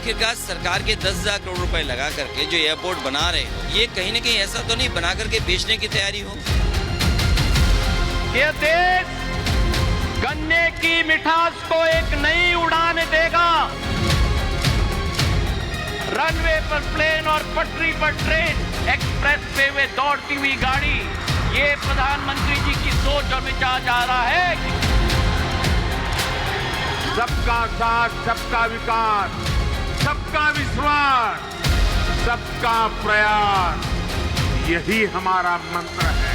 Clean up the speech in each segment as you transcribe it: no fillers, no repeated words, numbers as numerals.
आखिरकार सरकार के 10,000 करोड़ रुपए लगा करके जो एयरपोर्ट बना रहे हैं, ये कहीं न कहीं ऐसा तो नहीं बना करके बेचने की तैयारी हो? ये देश गन्ने की मिठास को एक नई उड़ान देगा। रनवे पर प्लेन और पटरी पर ट्रेन, एक्सप्रेस वे दौड़ती हुई गाड़ी, ये प्रधानमंत्री जी की सोच और विचार जा रहा है। सबका साथ, सबका विकास, सबका विश्वास, सबका प्रयास, यही हमारा मंत्र है।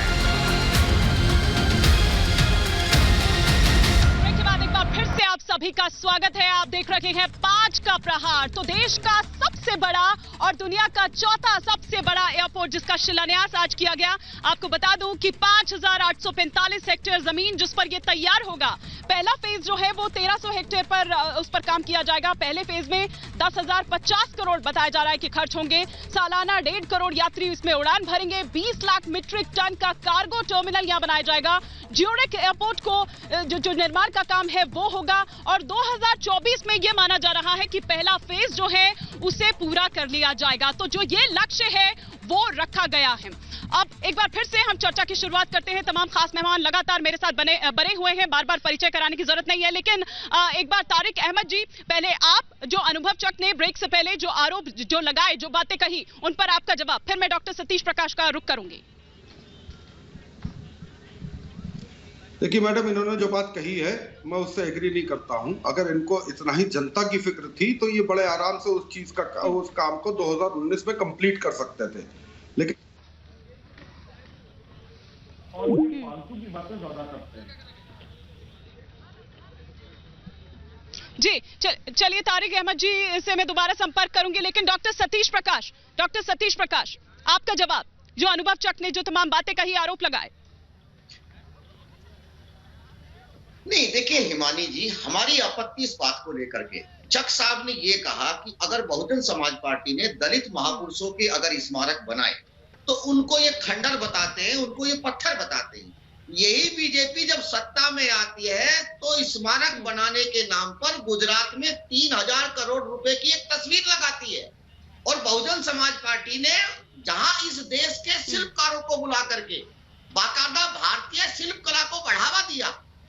फिर से आप सभी का स्वागत है। आप देख रहे हैं 5 का प्रहार। तो देश का सबसे बड़ा और दुनिया का चौथा सबसे बड़ा एयरपोर्ट जिसका शिलान्यास आज किया गया। आपको बता दूं कि 5,845 हेक्टेयर जमीन जिस पर यह तैयार होगा। पहला फेज जो है वो 1,300 हेक्टेयर पर उस पर काम किया जाएगा। पहले फेज में 10,050 करोड़ बताया जा रहा है कि खर्च होंगे। सालाना 1.5 करोड़ यात्री इसमें उड़ान भरेंगे। 20 लाख मीट्रिक टन का कार्गो टर्मिनल यहां बनाया जाएगा। ज्यूरिख एयरपोर्ट को जो निर्माण का काम है वो होगा और 2024 में यह माना जा रहा है कि पहला फेज जो है उसे पूरा कर लिया जाएगा। तो जो ये लक्ष्य है वो रखा गया है। अब एक बार फिर से हम चर्चा की शुरुआत करते हैं। तमाम खास मेहमान लगातार मेरे साथ बने हुए हैं। बार बार परिचय कराने की जरूरत नहीं है, लेकिन एक बार तारिक अहमद जी, पहले आप, जो अनुभव चक ने ब्रेक से पहले जो आरोप जो लगाए, जो बातें कही, उन पर आपका जवाब, फिर मैं डॉक्टर सतीश प्रकाश का रुख करूंगी। देखिए मैडम, इन्होंने जो बात कही है मैं उससे एग्री नहीं करता हूं। अगर इनको इतना ही जनता की फिक्र थी तो ये बड़े आराम से उस काम को 2019 में कंप्लीट कर सकते थे, लेकिन फालतू की बातें ज्यादा करते हैं। जी चलिए, तारिक अहमद जी से मैं दोबारा संपर्क करूंगी, लेकिन डॉक्टर सतीश प्रकाश, आपका जवाब, जो अनुभव चक ने जो तमाम बातें कही, आरोप लगाए। नहीं, देखिए हिमानी जी, हमारी आपत्ति इस बात को लेकर के, चक साहब ने ये कहा कि अगर बहुजन समाज पार्टी ने दलित महापुरुषों के अगर स्मारक बनाए तो उनको ये खंडर बताते हैं, उनको ये पत्थर बताते हैं। यही बीजेपी जब सत्ता में आती है तो स्मारक बनाने के नाम पर गुजरात में 3,000 करोड़ रुपए की एक तस्वीर लगाती है। और बहुजन समाज पार्टी ने जहां इस देश के शिल्पकारों को बुला करके बाकायदा भारतीय शिल्प कला को बढ़ावा दिया।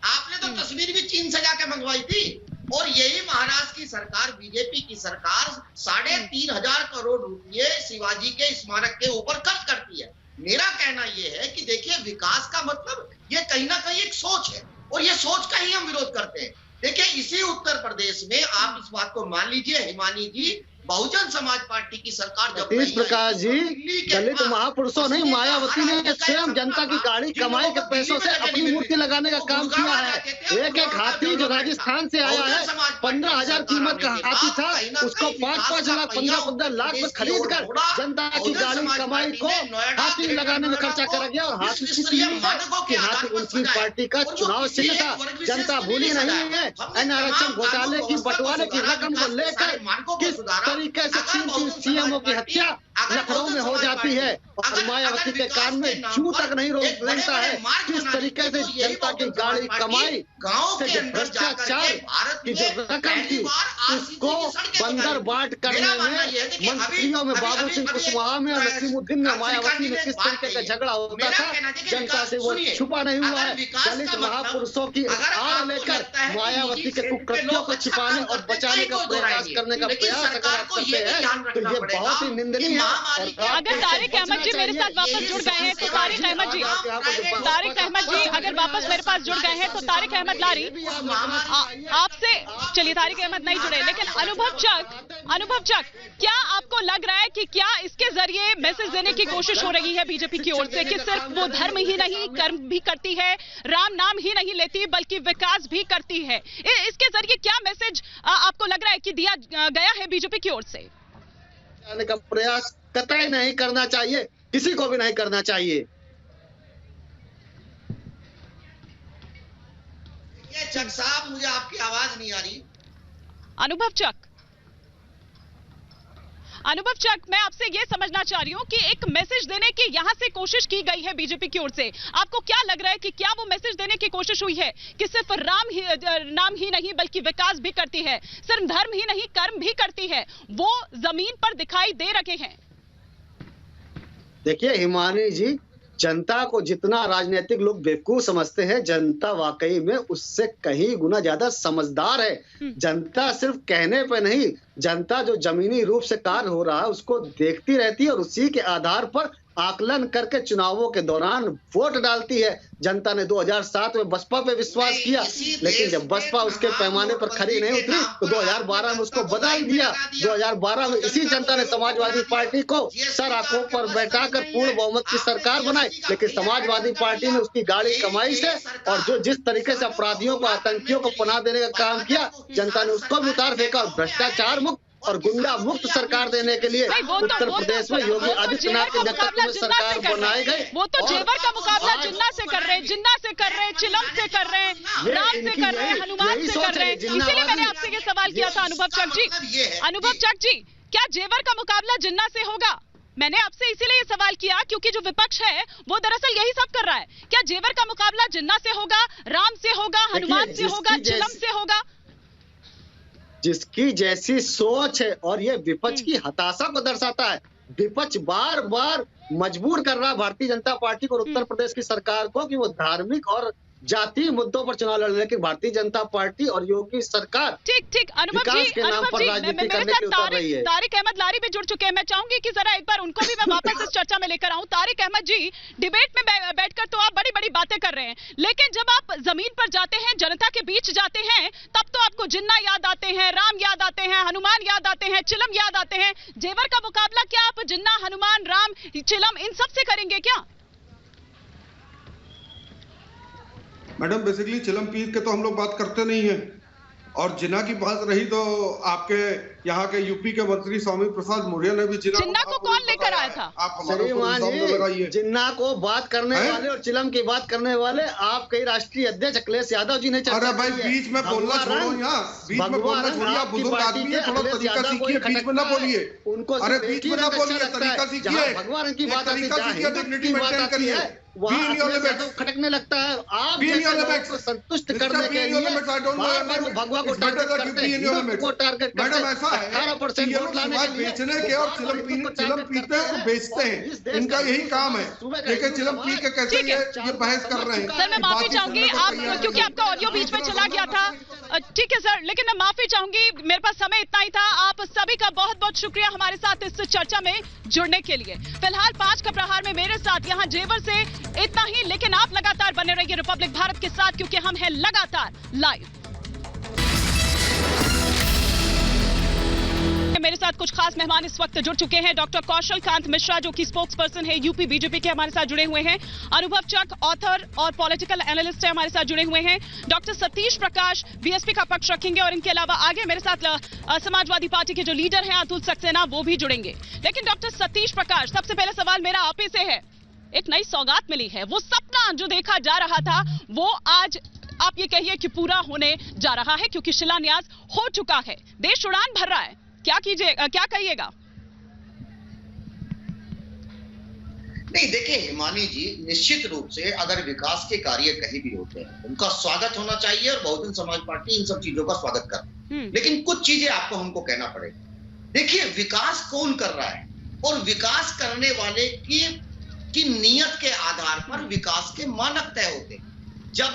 आपने तो तस्वीर भी चीन से जाके मंगवाई थी। और यही महाराष्ट्र की सरकार, बीजेपी की सरकार 3,500 करोड़ रुपए शिवाजी के स्मारक के ऊपर खर्च करती है। मेरा कहना यह है कि देखिए, विकास का मतलब ये कहीं ना कहीं एक सोच है और ये सोच का ही हम विरोध करते हैं। देखिए, इसी उत्तर प्रदेश में आप इस बात को मान लीजिए हिमानी जी, बहुजन समाज पार्टी की सरकार जब सतीश प्रकाश जी, दलित महापुरुषों ने, मायावती ने स्वयं जनता की गाड़ी कमाई के पैसों से अपनी मूर्ति लगाने का काम किया है। एक हाथी जो राजस्थान से आया है, 15,000 कीमत का हाथी था, उसको 5-5 लाख 15-15 लाख में खरीद कर जनता की गाड़ी कमाई को हाथी लगाने में खर्चा करा गया। और हाथी की हाथी उनकी पार्टी का चुनाव चिन्ह था। जनता भूली नहीं है। आरक्षण घोटाले की, बंटवारे की रकम को लेकर किस तरीके से 3 सीएमओ की हत्या लखनऊ में हो जाती है और मायावती के कान में जू तक नहीं रेंगता है। किस तरीके से जनता की गाड़ी कमाई से जो भ्रष्टाचार की जो रकम थी उसको बंदर बाट करने में मंत्रियों में बाबू सिंह कुशवाहा में और नसीमुद्दीन में मायावती में किस तरीके का झगड़ा होता था, जनता से वो छुपा नहीं हुआ है। दलित महापुरुषों की आड़ लेकर मायावती के कुकृत्यों को छिपाने और बचाने का प्रयास करने का प्रयास करते हैं, तो ये बहुत ही निंदनीय है। अगर तारिक अहमद जी मेरे साथ वापस जुड़ गए हैं तो तारिक अहमद जी अगर वापस मेरे पास जुड़ गए हैं तो तारिक अहमद लारी आपसे, चलिए तारिक अहमद नहीं जुड़े, लेकिन अनुभव चक, क्या आपको लग रहा है कि क्या इसके जरिए मैसेज देने की कोशिश हो रही है बीजेपी की ओर से कि सिर्फ वो धर्म ही नहीं, कर्म भी करती है, राम नाम ही नहीं लेती बल्कि विकास भी करती है? इसके जरिए क्या मैसेज आपको लग रहा है कि दिया गया है बीजेपी की ओर से? का प्रयास कतई नहीं करना चाहिए, किसी को भी नहीं करना चाहिए। ये चक साहब, मुझे आपकी आवाज नहीं आ रही। अनुभव चक, अनुभव चक, मैं आपसे ये समझना चाह रही हूँ कि एक मैसेज देने की यहाँ से कोशिश की गई है बीजेपी की ओर से, आपको क्या लग रहा है कि क्या वो मैसेज देने की कोशिश हुई है कि सिर्फ नाम ही नहीं बल्कि विकास भी करती है, सिर्फ धर्म ही नहीं कर्म भी करती है, वो जमीन पर दिखाई दे रखे हैं? देखिए हिमानी जी, जनता को जितना राजनीतिक लोग बेवकूफ समझते हैं, जनता वाकई में उससे कहीं गुना ज्यादा समझदार है। जनता सिर्फ कहने पे नहीं, जनता जो जमीनी रूप से कार्य हो रहा है उसको देखती रहती है और उसी के आधार पर आकलन करके चुनावों के दौरान वोट डालती है। जनता ने 2007 में बसपा पे विश्वास किया, लेकिन जब बसपा उसके पैमाने पर खड़ी नहीं उतरी तो 2012 में उसको बदल दिया। 2012 में इसी जनता ने समाजवादी पार्टी को सर आंखों पर बैठाकर पूर्ण बहुमत की सरकार बनाई, लेकिन समाजवादी पार्टी ने उसकी गाड़ी कमाई से और जो जिस तरीके से अपराधियों को, आतंकियों को पनाह देने का काम किया, जनता ने उसको भी उतार फेंका और भ्रष्टाचार मुक्त और गुंडा मुक्त सरकार देने के लिए उत्तर प्रदेश में योगी आदित्यनाथ के नेतृत्व में सरकार बनाई गई। वो तो जेवर का मुकाबला जिन्ना से कर रहे हैं, जिन्ना से कर रहे हैं, चिलम से कर रहे हैं, राम से कर रहे हैं, हनुमान से कर रहे हैं। इसीलिए मैंने आपसे ये सवाल किया था अनुभव चक जी। अनुभव चक जी, क्या जेवर का मुकाबला जिन्ना से होगा? मैंने आपसे इसीलिए ये सवाल किया क्योंकि जो विपक्ष है वो दरअसल यही सब कर रहा है। क्या जेवर का मुकाबला जिन्ना से होगा, राम से होगा, हनुमान से होगा, चिलम से होगा? जिसकी जैसी सोच है, और ये विपक्ष की हताशा को दर्शाता है। विपक्ष बार बार मजबूर कर रहा है भारतीय जनता पार्टी को और उत्तर प्रदेश की सरकार को कि वो धार्मिक और जातीय मुद्दों पर चुनाव लड़ने, लेकिन भारतीय जनता पार्टी और योगी सरकार ठीक अनुभव जी, मेरे साथ तारिक अहमद लारी भी जुड़ चुके हैं। मैं चाहूंगी कि जरा एक बार उनको भी मैं वापस इस चर्चा में लेकर आऊं। तारिक अहमद जी, डिबेट में बैठकर तो आप बड़ी बड़ी बातें कर रहे हैं, लेकिन जब आप जमीन पर जाते हैं, जनता के बीच जाते हैं, तब तो आपको जिन्ना याद आते हैं, राम याद आते हैं, हनुमान याद आते हैं, चिलम याद आते हैं। जेवर का मुकाबला क्या आप जिन्ना, हनुमान, राम, चिलम इन सब से करेंगे क्या? मैडम बेसिकली चिलम पीर के तो हम लोग बात करते नहीं है, और जिन्ना की बात रही तो आपके यहाँ के यूपी के मंत्री स्वामी प्रसाद मौर्य ने भी जिन्ना को कौन लेकर आया था? आप हमारे जिन्ना को बात करने वाले और चिलम की बात करने वाले आपके राष्ट्रीय अध्यक्ष अखिलेश यादव जी ने अरे भाई बीच में बोलना छोड़ो, यहाँ बीच में बोलना छोड़िए, बुजुर्ग आदमी है, थोड़ा तरीका सीखिए, बीच में ना बोलिए। उनको अरे बीच में ना बोलिए, तरीका सीखिए, भगवान की बात तरीका सीखिए, डिग्निटी मेंटेन करिए। खटकने लगता है, आप को संतुष्ट करने के लिए बार-बार भगवा को टारगेट करते हैं। मैडम ऐसा है, 18% वोट लाने के लिए बेचने के और चिलम पीते और बेचते हैं, इनका यही काम है। देखिए चिलम पी के कैसे ये बहस कर रहे हैं। सर मैं माफी चाहूंगी आप, क्योंकि आपका ऑडियो बीच में चला गया था। ठीक है सर, लेकिन मैं माफी चाहूंगी, मेरे पास समय इतना ही था। आप सभी का बहुत बहुत शुक्रिया हमारे साथ इस चर्चा में जुड़ने के लिए। फिलहाल 5 का प्रहार में मेरे साथ यहाँ जेवर से इतना ही, लेकिन आप लगातार बने रहिए रिपब्लिक भारत के साथ, क्योंकि हम हैं लगातार लाइव। मेरे साथ कुछ खास मेहमान इस वक्त जुड़ चुके हैं। डॉक्टर कौशल कांत मिश्रा, जो कि स्पोक्स पर्सन है यूपी बीजेपी के, हमारे साथ जुड़े हुए हैं। अनुभव चक, ऑथर और पॉलिटिकल एनालिस्ट है, हमारे साथ जुड़े हुए हैं। डॉक्टर सतीश प्रकाश बीएसपी का पक्ष रखेंगे, और इनके अलावा आगे मेरे साथ समाजवादी पार्टी के जो लीडर हैं अतुल सक्सेना, वो भी जुड़ेंगे। लेकिन डॉक्टर सतीश प्रकाश, सबसे पहले सवाल मेरा आप ही से है। एक नई सौगात मिली है, वो सपना जो देखा जा रहा था वो आज आप ये कहिए कि पूरा होने जा रहा है, क्योंकि शिलान्यास हो चुका है, देश उड़ान भर रहा है। क्या कहिएगा? नहीं देखिए हिमानी जी, निश्चित रूप से अगर विकास के कार्य कहीं भी होते हैं उनका स्वागत होना चाहिए, और बहुजन समाज पार्टी इन सब चीजों का स्वागत करती है। लेकिन कुछ चीजें आपको हमको कहना पड़ेगा। देखिए विकास कौन कर रहा है, और विकास करने वाले की नीयत के आधार पर विकास के मानक तय होते हैं। जब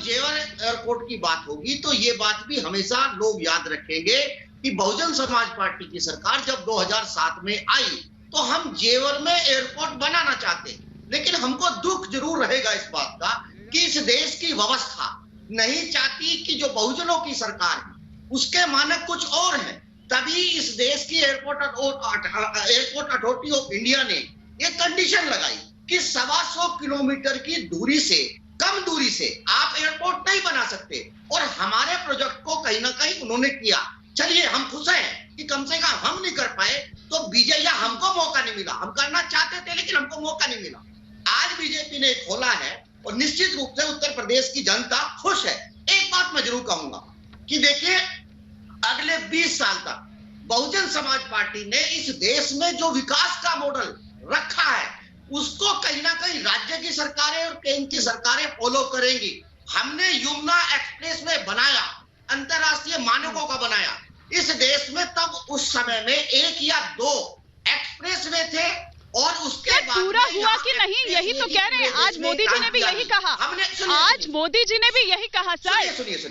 जेवर एयरपोर्ट की बात होगी तो ये बात भी हमेशा लोग याद रखेंगे कि बहुजन समाज पार्टी की सरकार जब 2007 में आई तो हम जेवर में एयरपोर्ट बनाना चाहते हैं, लेकिन हमको दुख जरूर रहेगा इस बात का कि इस देश की व्यवस्था नहीं चाहती कि जो बहुजनों की सरकार है उसके मानक कुछ और हैं। तभी इस देश की एयरपोर्ट अथॉरिटी ऑफ इंडिया ने एक कंडीशन लगाई कि 125 किलोमीटर की दूरी से कम दूरी से आप एयरपोर्ट नहीं बना सकते, और हमारे प्रोजेक्ट को कहीं ना कहीं उन्होंने किया। चलिए हम खुश हैं कि कम से कम हम नहीं कर पाए तो बीजेपी, या हमको मौका नहीं मिला, हम करना चाहते थे लेकिन हमको मौका नहीं मिला। आज बीजेपी ने खोला है और निश्चित रूप से उत्तर प्रदेश की जनता खुश है। एक बात मैं जरूर कहूंगा कि देखिए अगले 20 साल तक बहुजन समाज पार्टी ने इस देश में जो विकास का मॉडल रखा है उसको कहीं ना कहीं राज्य की सरकारें और केंद्र की सरकारें फॉलो करेंगी। हमने यमुना एक्सप्रेस वे बनाया, अंतरराष्ट्रीय मानकों का बनाया। इस देश में तब उस समय में 1 या 2 एक्सप्रेस वे थे और उसके बाद पूरा हुआ कि नहीं, यही तो कह रहे हैं। आज मोदी जी ने भी यही कहा, आज मोदी जी ने भी यही कहा सर,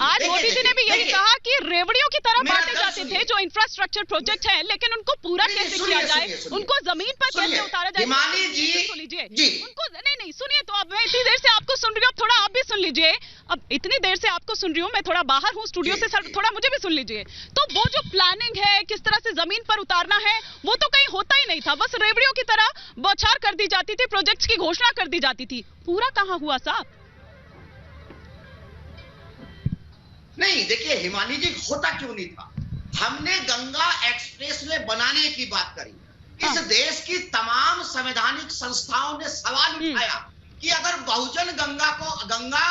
आज मोदी जी ने भी यही कहा कि रेवड़ियों की तरह बांटे जाते थे जो इंफ्रास्ट्रक्चर प्रोजेक्ट है, लेकिन उनको पूरा कैसे किया जाए, उनको जमीन पर कैसे उतारा जाए। सुन लीजिए उनको, नहीं सुनिए, तो अब मैं इतनी देर से आपको सुन रही हूँ, थोड़ा आप भी सुन लीजिए। अब इतनी देर से आपको सुन रही हूँ, मैं थोड़ा बाहर हूँ स्टूडियो से, सर थोड़ा मुझे भी सुन लीजिए। तो वो जो प्लानिंग है, किस तरह से जमीन पर उतारना है, वो तो कहीं होता ही नहीं था, बस रेवड़ियों की तरह बौछार कर दी जाती थी, प्रोजेक्ट्स की घोषणा कर दी जाती थी। पूरा कहां हुआ साहब? नहीं, देखिए हिमानी जी, होता क्यों नहीं था? हमने गंगा एक्सप्रेसवे बनाने की बात करी। इस देश की तमाम संवैधानिक संस्थाओं ने सवाल उठाया कि अगर बहुजन गंगा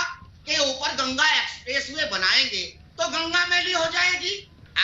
के ऊपर गंगा एक्सप्रेसवे बनाएंगे तो गंगा मैली हो जाएगी।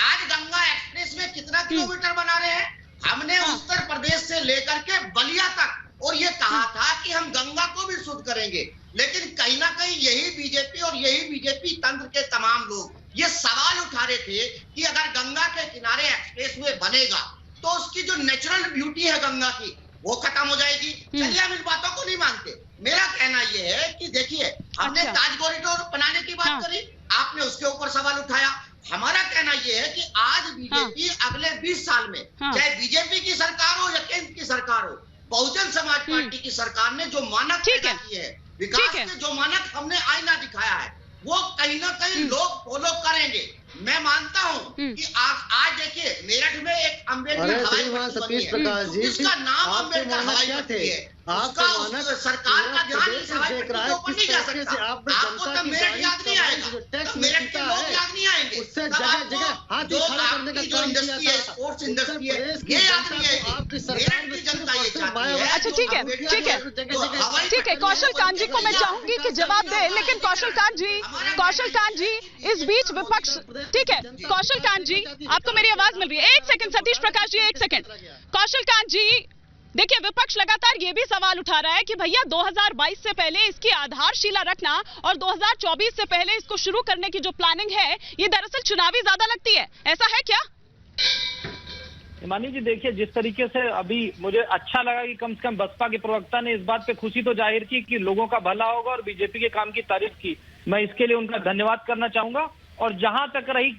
आज गंगा एक्सप्रेसवे कितना किलोमीटर बना रहे हैं? हमने उत्तर प्रदेश से लेकर के बलिया तक और ये कहा था कि हम गंगा को भी शुद्ध करेंगे, लेकिन कहीं ना कहीं यही बीजेपी और यही बीजेपी तंत्र के तमाम लोग ये सवाल उठा रहे थे कि अगर गंगा के किनारे एक्सप्रेसवे बनेगा तो उसकी जो नेचुरल ब्यूटी है गंगा की वो खत्म हो जाएगी। चलिए हम इन बातों को नहीं मानते। मेरा कहना यह है कि देखिए, हमने ताज कॉरिडोर बनाने की बात करी, आपने उसके ऊपर सवाल उठाया। हमारा कहना यह है कि आज बीजेपी अगले 20 साल में, चाहे बीजेपी की सरकार हो या केंद्र की सरकार हो, बहुजन समाज पार्टी की सरकार ने जो मानक पैदा किए हैं, विकास के जो मानक हमने आईना दिखाया है, वो कहीं ना कहीं लोग फॉलो करेंगे। मैं मानता हूँ कि आज देखिए मेरठ में एक अम्बेडकर हवाई पट्टी बनी है, जिसका नाम अम्बेडकर हवाई पट्टी है। उसका सरकार का ध्यान इस हवाई पट्टी के ऊपर नहीं जा सकता। आपको तब मेरठ याद नहीं आएगा, मेरठ के लोग याद नहीं आएंगे, जो आपकी जो इंडस्ट्री है, स्पोर्ट्स इंडस्ट्री है, ये याद नहीं आएगी। मेरठ की जनता ये चाहती है। अच्छा ठीक है, ठीक है, ठीक है। कौशल कांत जी को मैं चाहूंगी कि जवाब दे, लेकिन कौशल कांत जी इस बीच विपक्ष, ठीक है कौशल कांत जी, आपको मेरी आवाज मिल रही है? एक सेकंड सतीश प्रकाश जी, एक सेकंड। कौशल कांत जी, देखिए विपक्ष लगातार ये भी सवाल उठा रहा है कि भैया 2022 से पहले इसकी आधारशिला रखना और 2024 से पहले इसको शुरू करने की जो प्लानिंग है, ये दरअसल चुनावी ज्यादा लगती है, ऐसा है क्या? हिमानी जी देखिए, जिस तरीके से अभी मुझे अच्छा लगा कि कम से कम बसपा के प्रवक्ता ने इस बात पे खुशी तो जाहिर की कि लोगों का भला होगा और बीजेपी के काम की तारीफ की, मैं इसके लिए उनका धन्यवाद करना चाहूंगा। और जहां तक रही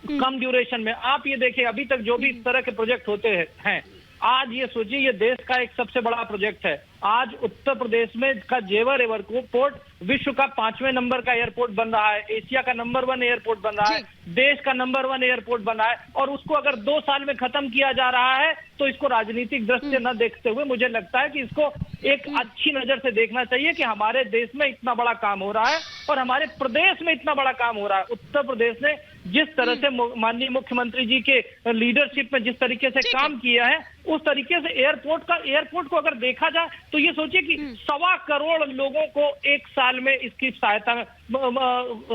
कम ड्यूरेशन में, आप ये देखिए अभी तक जो भी इस तरह के प्रोजेक्ट होते हैं, आज ये सोचिए ये देश का एक सबसे बड़ा प्रोजेक्ट है। आज उत्तर प्रदेश में का जेवर एयरपोर्ट विश्व का 5वें नंबर का एयरपोर्ट बन रहा है, एशिया का नंबर 1 एयरपोर्ट बन रहा है, देश का नंबर 1 एयरपोर्ट बना है, और उसको अगर 2 साल में खत्म किया जा रहा है तो इसको राजनीतिक दृष्टि से न देखते हुए मुझे लगता है कि इसको एक अच्छी नजर से देखना चाहिए कि हमारे देश में इतना बड़ा काम हो रहा है और हमारे प्रदेश में इतना बड़ा काम हो रहा है। उत्तर प्रदेश ने जिस तरह से माननीय मुख्यमंत्री जी के लीडरशिप में जिस तरीके से काम किया है, उस तरीके से एयरपोर्ट को अगर देखा जाए तो ये सोचिए कि 1.25 करोड़ लोगों को 1 साल में इसकी सहायता में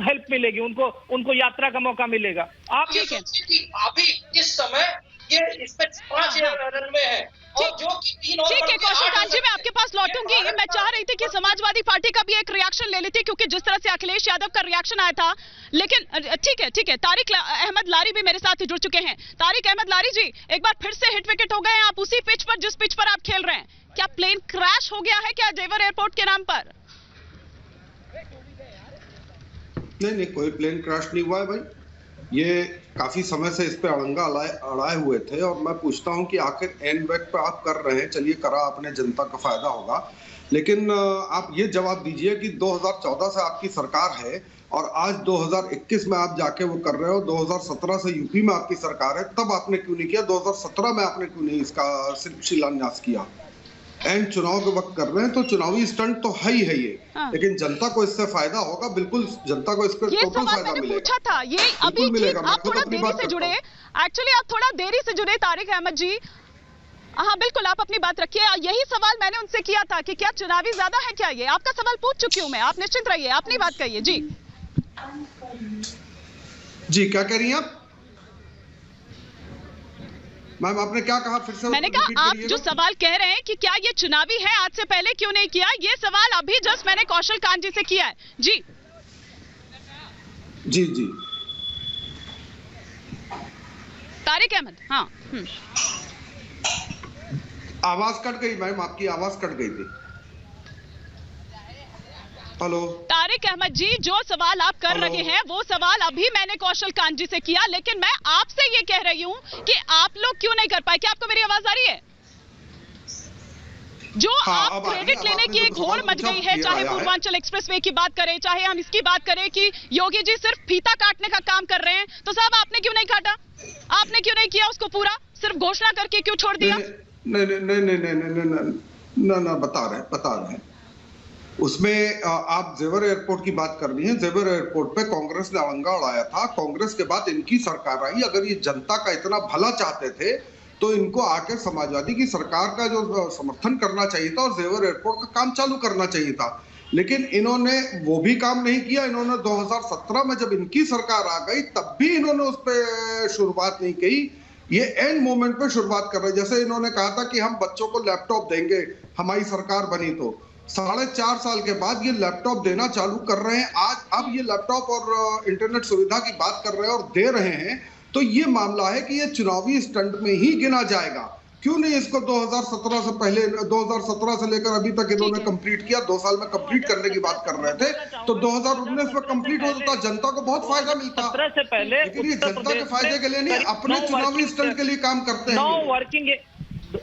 हेल्प मिलेगी, उनको यात्रा का मौका मिलेगा। आप ये सोचिए कि अभी इस समय ये इसमें 5 रनवे है और जो कि 3 और ठीक है कौशल कांत जी, मैं आपके पास लौटूंगी। मैं चाह रही थी कि समाजवादी पार्टी का भी एक रिएक्शन ले लेती, क्योंकि जिस तरह से अखिलेश यादव का रिएक्शन आया था, लेकिन ठीक है तारिक अहमद लारी भी मेरे साथ जुड़ चुके हैं। तारिक अहमद लारी जी, एक बार फिर से हिट विकेट हो गए हैं आप उसी पिच पर जिस पिच पर आप खेल रहे हैं। क्या प्लेन क्रैश हो गया है क्या जेवर एयरपोर्ट के नाम पर? नहीं, कोई प्लेन क्रैश नहीं हुआ है भाई। ये काफी समय से इस पे अड़ंगा अड़ाए हुए थे, और मैं पूछता हूं कि आखिर एन वक्त पे आप कर रहे हैं, चलिए करा आपने, जनता का फायदा होगा, लेकिन आप ये जवाब दीजिए कि 2014 से आपकी सरकार है और आज 2021 में आप जाके वो कर रहे हो, 2017 से यूपी में आपकी सरकार है, तब आपने क्यों नहीं किया? 2017 में आपने क्यों नहीं इसका सिर्फ शिलान्यास किया? एंड चुनाव के वक्त कर रहे हैं तो चुनावी स्टंट तो है ही है ये, लेकिन जनता को इससे फायदा होगा, बिल्कुल जनता को इसका टोटल फायदा मिलेगा। पूछा था ये अभी मिलेगा। आप थोड़ा देरी से जुड़े, एक्चुअली आप थोड़ा देरी से जुड़े तारिक अहमद जी। हाँ बिल्कुल, आप अपनी बात रखिए। यही सवाल मैंने उनसे किया था कि क्या चुनावी ज्यादा है क्या? ये आपका सवाल पूछ चुकी हूँ मैं, आप निश्चिंत रहिए, अपनी बात कहिए। जी क्या कह रही हैं आप? मैम आपने क्या कहा फिर से? मैंने कहा आप जो सवाल कह रहे हैं कि क्या ये चुनावी है, आज से पहले क्यों नहीं किया, ये सवाल अभी जस्ट मैंने कौशल कांत जी से किया है। जी जी जी तारिक अहमद। हाँ आवाज कट गई मैम, आपकी आवाज कट गई थी। हेलो तारिक अहमद जी, जो सवाल आप कर रहे हैं वो सवाल अभी मैंने कौशल कांत जी से किया, लेकिन मैं आपसे ये कह रही हूँ कि आप लोग क्यों नहीं कर पाए। क्या आपको मेरी आवाज आ रही है? जो आप क्रेडिट लेने की एक होड़ मच गई है, चाहे पूर्वांचल एक्सप्रेसवे की बात करें, चाहे हम इसकी बात करें कि योगी जी सिर्फ फीता काटने का काम कर रहे हैं, तो साहब आपने क्यों नहीं काटा? आपने क्यों नहीं किया उसको पूरा? सिर्फ घोषणा करके क्यों छोड़ दिया? नहीं बता रहे हैं उसमें आप जेवर एयरपोर्ट की बात कर रही हैं। जेवर एयरपोर्ट पे कांग्रेस ने अवंगा उड़ाया था, कांग्रेस के बाद इनकी सरकार आई। अगर ये जनता का इतना भला चाहते थे तो इनको आके समाजवादी की सरकार का जो समर्थन करना चाहिए था और जेवर एयरपोर्ट का काम चालू करना चाहिए था, लेकिन इन्होंने वो भी काम नहीं किया। इन्होंने 2017 में जब इनकी सरकार आ गई तब भी इन्होंने उस पर शुरुआत नहीं की। ये एंड मोमेंट पे शुरुआत कर रहे हैं। जैसे इन्होंने कहा था कि हम बच्चों को लैपटॉप देंगे हमारी सरकार बनी तो 4.5 साल के बाद ये लैपटॉप देना चालू कर रहे हैं। आज अब ये लैपटॉप और इंटरनेट सुविधा की बात कर रहे हैं और दे रहे हैं, तो ये मामला है कि ये चुनावी स्टंट में ही गिना जाएगा। क्यों नहीं इसको 2017 से पहले, 2017 से लेकर अभी तक इन्होंने कंप्लीट किया? 2 साल में कंप्लीट करने की बात कर रहे थे, तो 2019 में कंप्लीट होता तो जनता को बहुत फायदा मिलता। 17 से पहले लेकिन ये जनता के फायदे के लिए नहीं, अपने चुनावी स्टंट के लिए काम करते हैं। 9 वर्किंग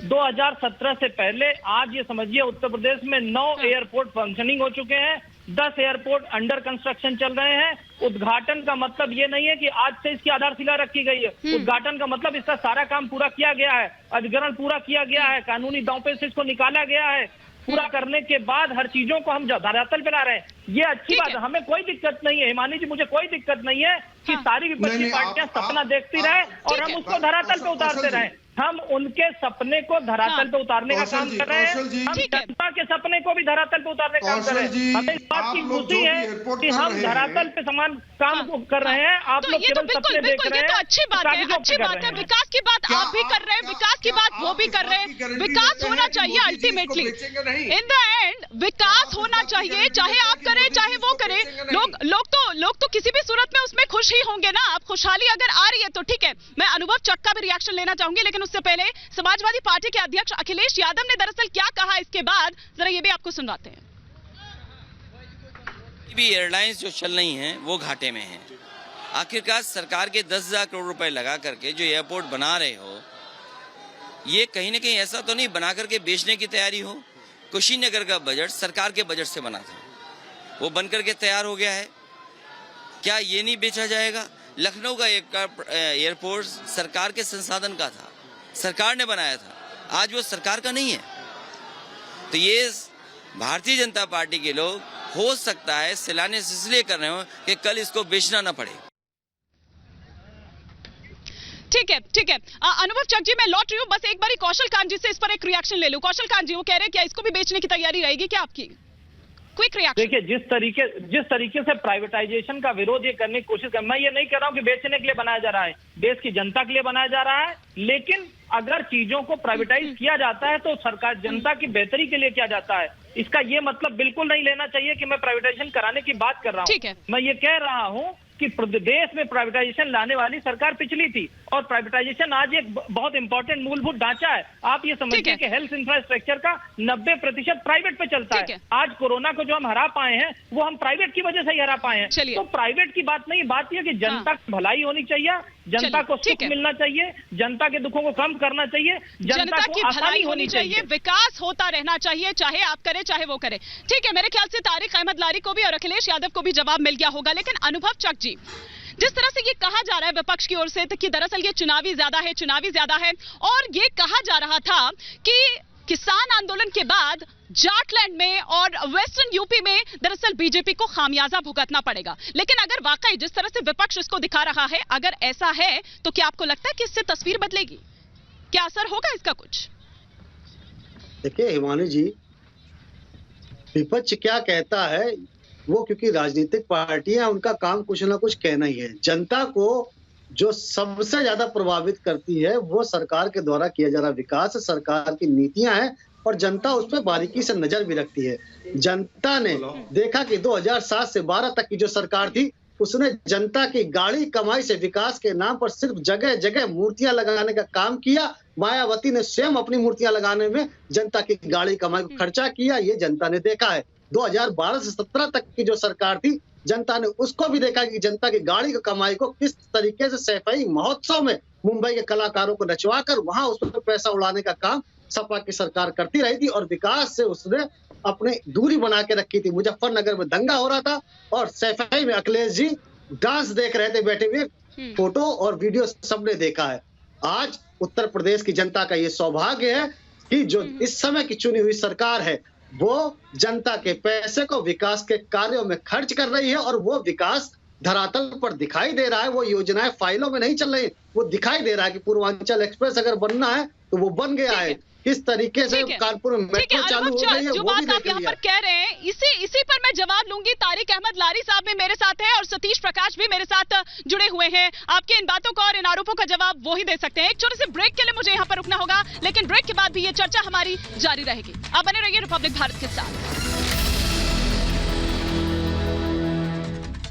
2017 से पहले आज ये समझिए उत्तर प्रदेश में 9 एयरपोर्ट फंक्शनिंग हो चुके हैं, 10 एयरपोर्ट अंडर कंस्ट्रक्शन चल रहे हैं। उद्घाटन का मतलब ये नहीं है कि आज से इसकी आधारशिला रखी गई है। उद्घाटन का मतलब इसका सारा काम पूरा किया गया है, अधिग्रहण पूरा किया गया है, कानूनी दांव पे से इसको निकाला गया है। पूरा करने के बाद हर चीजों को हम धरातल पे ला रहे हैं, ये अच्छी बात है, हमें कोई दिक्कत नहीं है। हिमानी जी, मुझे कोई दिक्कत नहीं है कि सारी विपक्षी पार्टियां सपना देखती रहे और हम उसको धरातल पे उतारते रहे। हम उनके सपने को धरातल पे उतारने का काम कर रहे हैं, हम जनता के सपने को भी धरातल पे उतारने का काम कर रहे हैं। हमें इस बात की खुशी है कि हम धरातल पे समान काम कर रहे हैं। आप लोग केवल सपने देख रहे हैं। तो अच्छी बात है, अच्छी बात है। विकास की बात आप भी कर रहे हैं, विकास की बात वो भी कर रहे हैं। विकास होना चाहिए अल्टीमेटली, इन द एंड विकास होना चाहिए, चाहे आप करें चाहे वो करे। लोग तो किसी भी सूरत में उसमें खुश ही होंगे ना। आप खुशहाली अगर आ रही है तो ठीक है। मैं अनुभव चक का भी रिएक्शन लेना चाहूंगी, लेकिन उससे पहले समाजवादी पार्टी के अध्यक्ष अखिलेश यादव ने दरअसल क्या कहा इसके बाद जरा ये भी आपको सुनवाते हैं। भी एयरलाइंस जो चल रही हैं वो घाटे में हैं। आखिरकार सरकार के 10,000 करोड़ रुपए लगा करके जो एयरपोर्ट बना रहे हो, ये कहीं ना कहीं ऐसा तो नहीं बना करके बेचने की तैयारी हो। कुशीनगर का बजट सरकार के बजट से बना था, वो बनकर के तैयार हो गया है। क्या ये नहीं बेचा जाएगा? लखनऊ का एक एयरपोर्ट सरकार के संसाधन का था, सरकार ने बनाया था, आज वो सरकार का नहीं है। तो ये भारतीय जनता पार्टी के लोग हो सकता है शिलान्यास इसलिए कर रहे हो कि कल इसको बेचना ना पड़े। ठीक है। अनुभव चक जी, मैं लौट रही हूँ, बस एक बार कौशल कांत जी से इस पर एक रिएक्शन ले लूं। कौशल कांत जी, वो कह रहे हैं क्या इसको भी बेचने की तैयारी रहेगी क्या आपकी? Quick reaction. देखिए, जिस तरीके से प्राइवेटाइजेशन का विरोध ये करने की कोशिश कर, मैं ये नहीं कह रहा हूं कि बेचने के लिए बनाया जा रहा है, देश की जनता के लिए बनाया जा रहा है। लेकिन अगर चीजों को प्राइवेटाइज किया जाता है तो सरकार जनता की बेहतरी के लिए किया जाता है। इसका ये मतलब बिल्कुल नहीं लेना चाहिए कि मैं प्राइवेटाइजेशन कराने की बात कर रहा हूँ। मैं ये कह रहा हूँ कि देश में प्राइवेटाइजेशन लाने वाली सरकार पिछली थी, और प्राइवेटाइजेशन आज एक बहुत इंपॉर्टेंट मूलभूत ढांचा है। आप ये समझिए कि हेल्थ इंफ्रास्ट्रक्चर का 90% प्राइवेट पे चलता है। आज कोरोना को जो हम हरा पाए हैं वो हम प्राइवेट की वजह से ही हरा पाए हैं। तो प्राइवेट की बात नहीं, बात यह कि जनता की भलाई होनी चाहिए, जनता को सुख मिलना चाहिए, जनता के दुखों को कम करना चाहिए, जनता की भलाई होनी चाहिए, विकास होता रहना चाहिए, चाहे आप करें चाहे वो करे। ठीक है, मेरे ख्याल से तारिक अहमद लारी को भी और अखिलेश यादव को भी जवाब मिल गया होगा। लेकिन अनुभव चक जी, जिस तरह से ये कहा जा रहा है विपक्ष की ओर से कि दरअसल ये चुनावी ज्यादा है, और ये कहा जा रहा था कि किसान आंदोलन के बाद जाटलैंड में और वेस्टर्न यूपी में दरअसल बीजेपी को खामियाजा भुगतना पड़ेगा। लेकिन अगर वाकई जिस तरह से विपक्ष इसको दिखा रहा है, अगर ऐसा है तो क्या आपको लगता है कि इससे तस्वीर बदलेगी? क्या असर होगा इसका कुछ? देखिए हिमानी जी, विपक्ष क्या कहता है वो, क्योंकि राजनीतिक पार्टियां उनका काम कुछ ना कुछ कहना ही है। जनता को जो सबसे ज्यादा प्रभावित करती है वो सरकार के द्वारा किया जा रहा विकास, सरकार की नीतियां हैं और जनता उस पर बारीकी से नजर भी रखती है। जनता ने देखा कि 2007 से 12 तक की जो सरकार थी उसने जनता की गाड़ी कमाई से विकास के नाम पर सिर्फ जगह जगह मूर्तियां लगाने का काम किया। मायावती ने स्वयं अपनी मूर्तियां लगाने में जनता की गाड़ी कमाई को खर्चा किया, ये जनता ने देखा है। 2012 से 17 तक की जो सरकार थी जनता ने उसको भी देखा कि जनता की गाड़ी की कमाई को किस तरीके से सफाई महोत्सव में मुंबई के कलाकारों को नचवाकर वहां उस पर पैसा उड़ाने का काम सपा की सरकार करती रही थी और विकास से उसने अपनी दूरी बना के रखी थी। मुजफ्फरनगर में दंगा हो रहा था और सफाई में अखिलेश जी डांस देख रहे थे बैठे हुए, फोटो और वीडियो सबने देखा है। आज उत्तर प्रदेश की जनता का ये सौभाग्य है कि जो इस समय की चुनी हुई सरकार है वो जनता के पैसे को विकास के कार्यों में खर्च कर रही है और वो विकास धरातल पर दिखाई दे रहा है। वो योजनाएं फाइलों में नहीं चल रही, वो दिखाई दे रहा है कि पूर्वांचल एक्सप्रेस अगर बनना है तो वो बन गया है। किस तरीके से कानपुर में मेट्रो चालू हो गई है, जो वो भी बात आप यहाँ पर कह रहे हैं इसी पर मैं जवाब लूंगी। तारिक अहमद लारी साहब भी मेरे साथ हैं और सतीश प्रकाश भी मेरे साथ जुड़े हुए हैं। आपके इन बातों का और इन आरोपों का जवाब वो ही दे सकते हैं। एक छोटे से ब्रेक के लिए मुझे यहाँ पर रुकना होगा, लेकिन ब्रेक के बाद भी ये चर्चा हमारी जारी रहेगी। आप बने रहिए रिपब्लिक भारत के साथ।